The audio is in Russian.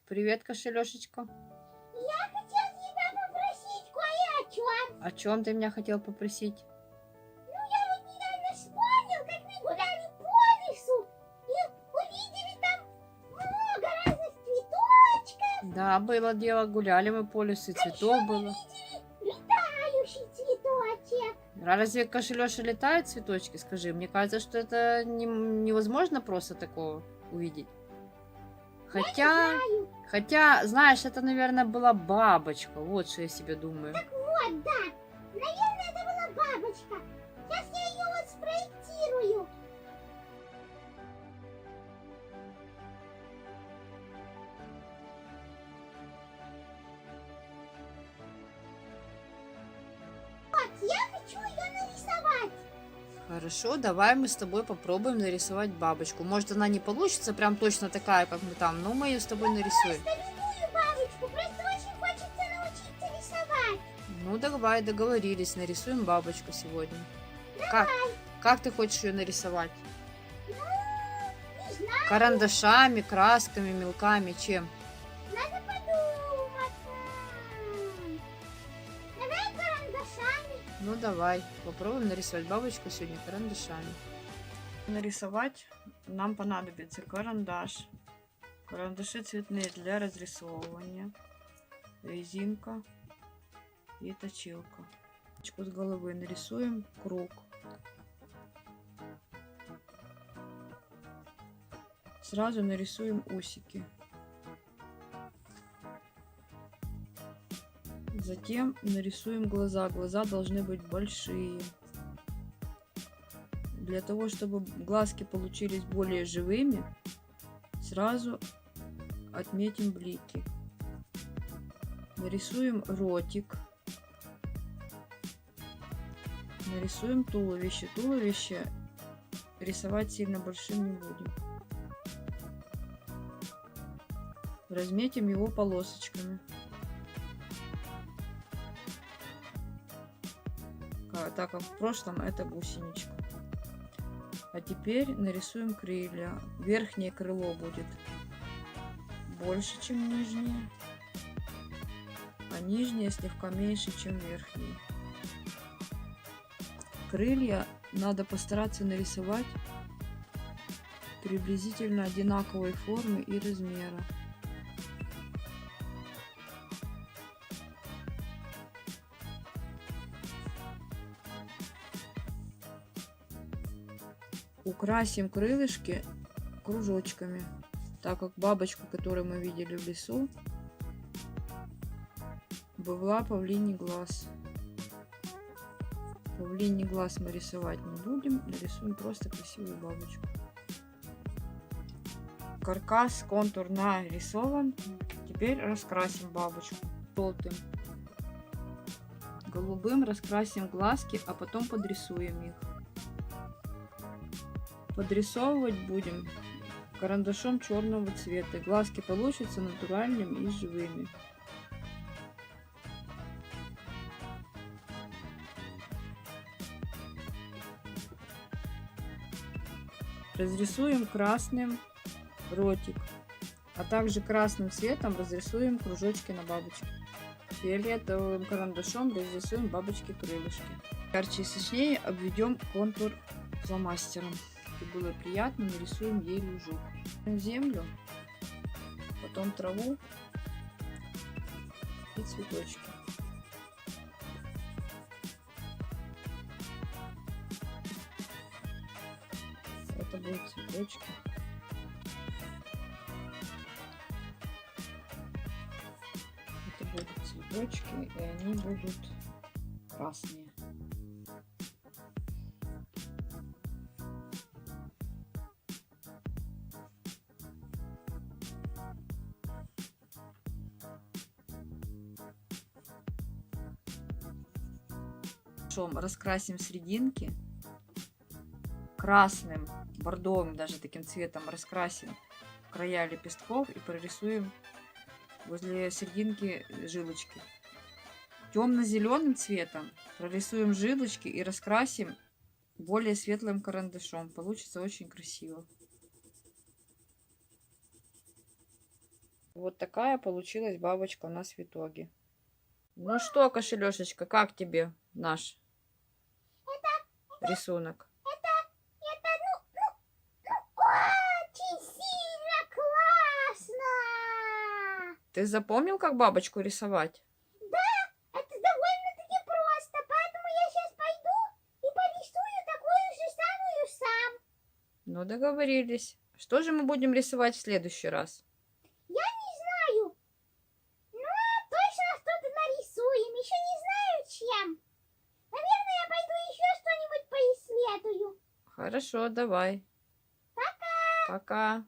Привет, кошелешечка. Я хотел тебя попросить кое о чем. О чем ты меня хотел попросить? Ну, я вот недавно вспомнил, как мы гуляли по лесу и увидели там много разных цветочков. Да, было дело, гуляли мы по лесу, и цветов Мы было. видели летающий цветочек. Разве кошелёши летают цветочки, скажи? Мне кажется, что это невозможно просто такого увидеть. Хотя, знаешь, это, наверное, была бабочка. Вот что я себе думаю. Так вот, да. Наверное, это была бабочка. Сейчас я ее вот спроектирую. Вот, я хочу ее нарисовать. Хорошо, давай мы с тобой попробуем нарисовать бабочку. Может, она не получится прям точно такая, как мы там, но мы ее с тобой нарисуем. Просто любую бабочку, просто очень хочется научиться рисовать. Ну, давай, договорились, нарисуем бабочку сегодня. Как ты хочешь ее нарисовать? Ну, не знаю, Карандашами, красками, мелками, чем? надо подумать. Давай карандашами. Ну, давай, попробуем нарисовать бабочку сегодня карандашами. Нарисовать нам понадобится карандаш, карандаши цветные для разрисовывания, резинка и точилка. С головы нарисуем круг. Сразу нарисуем усики. Затем нарисуем глаза. Глаза должны быть большие. Для того, чтобы глазки получились более живыми, сразу отметим блики. Нарисуем ротик. Нарисуем туловище. Туловище рисовать сильно большим не будем. Разметим его полосочками. Так как в прошлом это гусеничка. А теперь нарисуем крылья. Верхнее крыло будет больше, чем нижнее, а нижнее слегка меньше, чем верхнее. Крылья надо постараться нарисовать приблизительно одинаковой формы и размера. Украсим крылышки кружочками, так как бабочку, которую мы видели в лесу, была павлиний глаз. Павлиний глаз мы рисовать не будем, нарисуем просто красивую бабочку. Каркас, контур нарисован. Теперь раскрасим бабочку желтым. Голубым раскрасим глазки, а потом подрисуем их. Подрисовывать будем карандашом черного цвета. Глазки получатся натуральными и живыми. Разрисуем красным ротик, а также красным цветом разрисуем кружочки на бабочке. Фиолетовым карандашом разрисуем бабочки крылышки. Ярче и сочнее обведем контур фломастером. Чтобы было приятно, нарисуем ей лужок. Землю, потом траву и цветочки. Это будут цветочки. Это будут цветочки, и они будут красные. Раскрасим серединки красным, бордовым даже таким цветом, раскрасим края лепестков и прорисуем возле серединки жилочки. темно-зеленым цветом прорисуем жилочки и раскрасим более светлым карандашом. Получится очень красиво. Вот такая получилась бабочка у нас в итоге. Ну что, кошелешечка, как тебе наш рисунок? Это, очень сильно классно. Ты запомнил, как бабочку рисовать? Да, это довольно-таки просто, поэтому я сейчас пойду и порисую такую же самую сам. Ну, договорились. Что же мы будем рисовать в следующий раз? Я не знаю, но точно что-то нарисуем, еще не знаю чем. Наверное, я пойду еще что-нибудь поисследую. Хорошо, давай. Пока! Пока.